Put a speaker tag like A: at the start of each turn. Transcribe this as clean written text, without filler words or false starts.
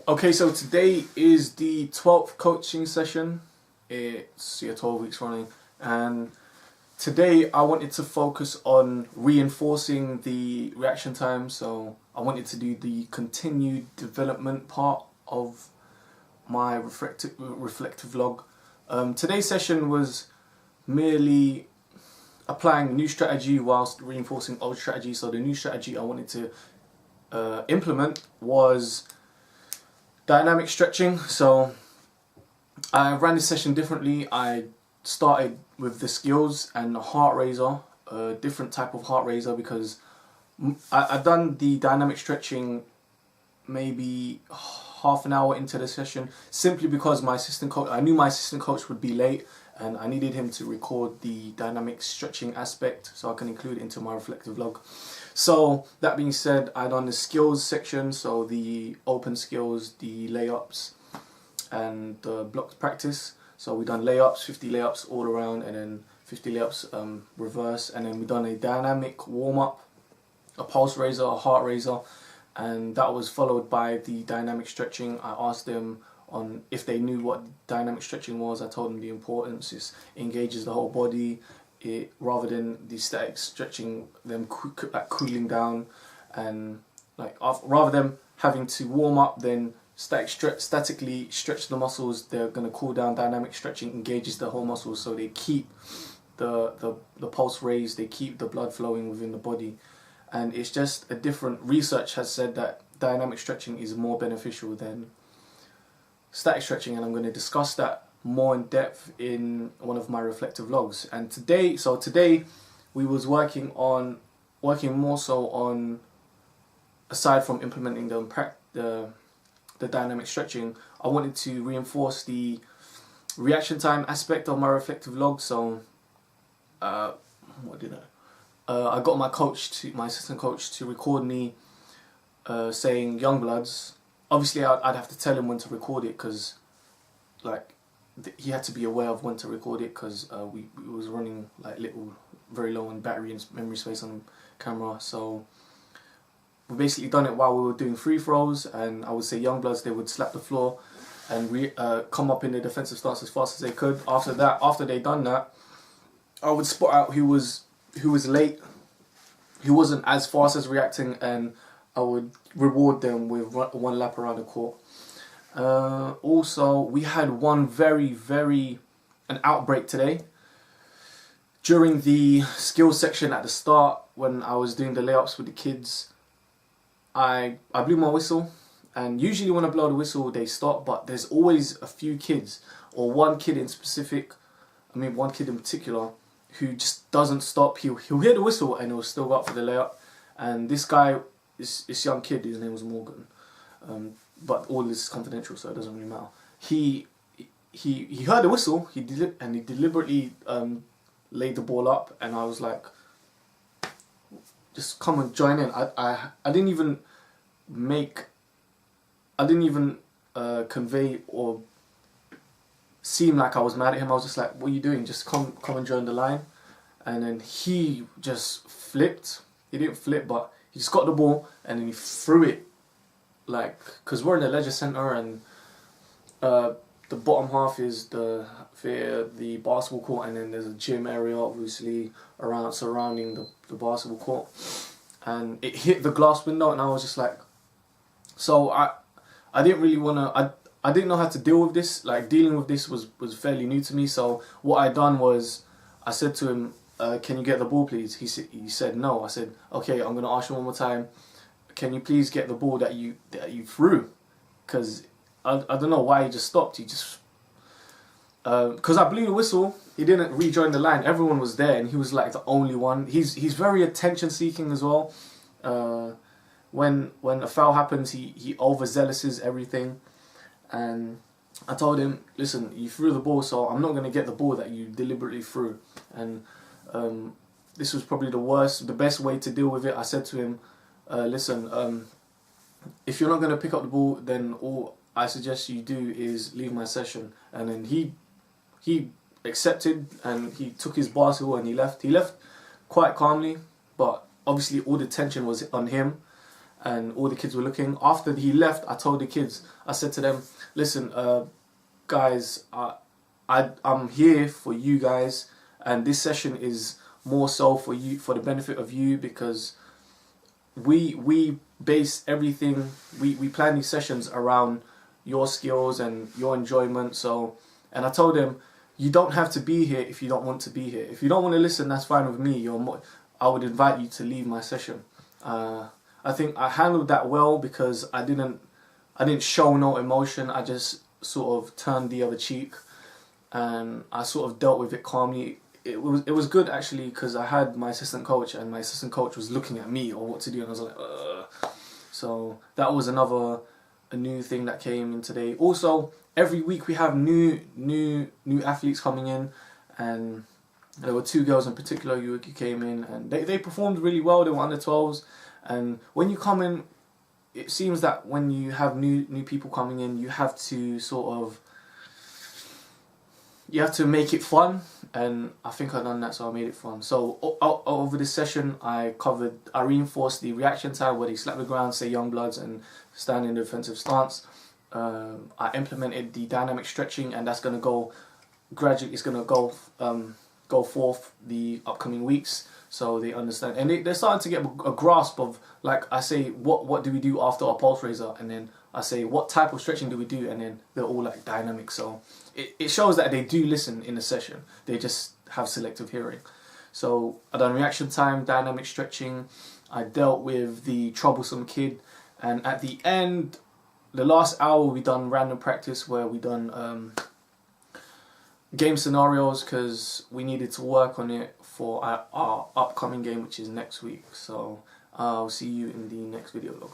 A: Okay, so today is the 12th coaching session. It's 12 weeks running, and today I wanted to focus on reinforcing the reaction time. So I wanted to do the continued development part of my reflective log. Today's session was merely applying new strategy whilst reinforcing old strategy. So the new strategy I wanted to implement was dynamic stretching. So I ran this session differently. I started with the skills and the heart raiser, a different type of heart raiser, because I done the dynamic stretching maybe half an hour into the session, simply because I knew my assistant coach would be late and I needed him to record the dynamic stretching aspect so I can include it into my reflective log. So that being said, I done the skills section, so the open skills, the layups and the blocked practice. So we done layups, 50 layups all around, and then 50 layups reverse, and then we done a dynamic warm-up, a pulse raiser, a heart raiser, and that was followed by the dynamic stretching. I asked them on if they knew what dynamic stretching was. I told them the importance. It engages the whole body. Rather than the static stretching, them cooling down, and rather than having to warm up, then statically stretch the muscles, they're going to cool down. Dynamic stretching engages the whole muscles, so they keep the pulse raised, they keep the blood flowing within the body, and it's just a different. Research has said that dynamic stretching is more beneficial than static stretching, and I'm going to discuss that more in depth in one of my reflective logs. And today we was working more so on, aside from implementing the dynamic stretching, I wanted to reinforce the reaction time aspect of my reflective log. So what did I got my assistant coach to record me saying Youngbloods. Obviously I'd have to tell him when to record it, because he had to be aware of when to record it, because we was running very low on battery and memory space on camera. So we basically done it while we were doing free throws, and I would say Youngbloods, they would slap the floor and come up in the defensive stance as fast as they could. After they done that, I would spot out who was late, who wasn't as fast as reacting, and I would reward them with one lap around the court. Also, we had an outbreak today. During the skills section at the start, when I was doing the layups with the kids, I blew my whistle, and usually when I blow the whistle they stop, but there's always a few kids, or one kid in particular, who just doesn't stop. He'll hear the whistle and he'll still go up for the layup. And this guy, this young kid, his name was Morgan, but all this is confidential, so it doesn't really matter. He heard the whistle, he deliberately laid the ball up, and I was like, just come and join in. I didn't even convey or seem like I was mad at him. I was just like, what are you doing? Just come and join the line. And then he just flipped. He didn't flip, but he just got the ball and then he threw it, because we're in the leisure centre, and the bottom half is the basketball court, and then there's a gym area obviously surrounding the basketball court, and it hit the glass window, and I was just like, so I didn't really want to, I didn't know how to deal with this. Dealing with this was fairly new to me. So what I done was, I said to him, can you get the ball please? He said no. I said, okay, I'm going to ask you one more time, can you please get the ball that you threw? Because I don't know why he just stopped. He just, because I blew the whistle, he didn't rejoin the line. Everyone was there, and he was the only one. He's very attention seeking as well. When a foul happens, he overzealous everything. And I told him, listen, you threw the ball, so I'm not going to get the ball that you deliberately threw. And this was probably the best way to deal with it. I said to him, listen, if you're not going to pick up the ball, then all I suggest you do is leave my session. And then he accepted, and he took his basketball and he left. He left quite calmly, but obviously all the tension was on him. and all the kids were looking. After he left, I told the kids, I said to them, listen, guys, I'm here for you guys, and this session is more so for you, for the benefit of you, because we base everything, we plan these sessions around your skills and your enjoyment. So, and I told them, you don't have to be here if you don't want to be here. If you don't want to listen, that's fine with me. I would invite you to leave my session. I think I handled that well, because I didn't show no emotion. I just sort of turned the other cheek, and I sort of dealt with it calmly. It was good actually, because I had my assistant coach, and my assistant coach was looking at me or what to do, and I was like, ugh. So that was a new thing that came in today. Also, every week we have new athletes coming in, and there were 2 girls in particular who came in, and they performed really well. They were under 12s, and when you come in, it seems that when you have new people coming in, you have to make it fun, and I think I've done that, so I made it fun. So over this session, I reinforced the reaction time, where they slap the ground, say young bloods, and stand in the defensive stance. I implemented the dynamic stretching, and that's going to go gradually. It's going to go forth the upcoming weeks, so they understand, and they're starting to get a grasp of, like, I say, what do we do after our pulse raiser, and then I say, what type of stretching do we do, and then they're all like dynamic. So it shows that they do listen in the session, they just have selective hearing. So I done reaction time, dynamic stretching, I dealt with the troublesome kid, and at the end, the last hour, we done random practice, where we done game scenarios, because we needed to work on it for our upcoming game, which is next week. So I'll see you in the next video log.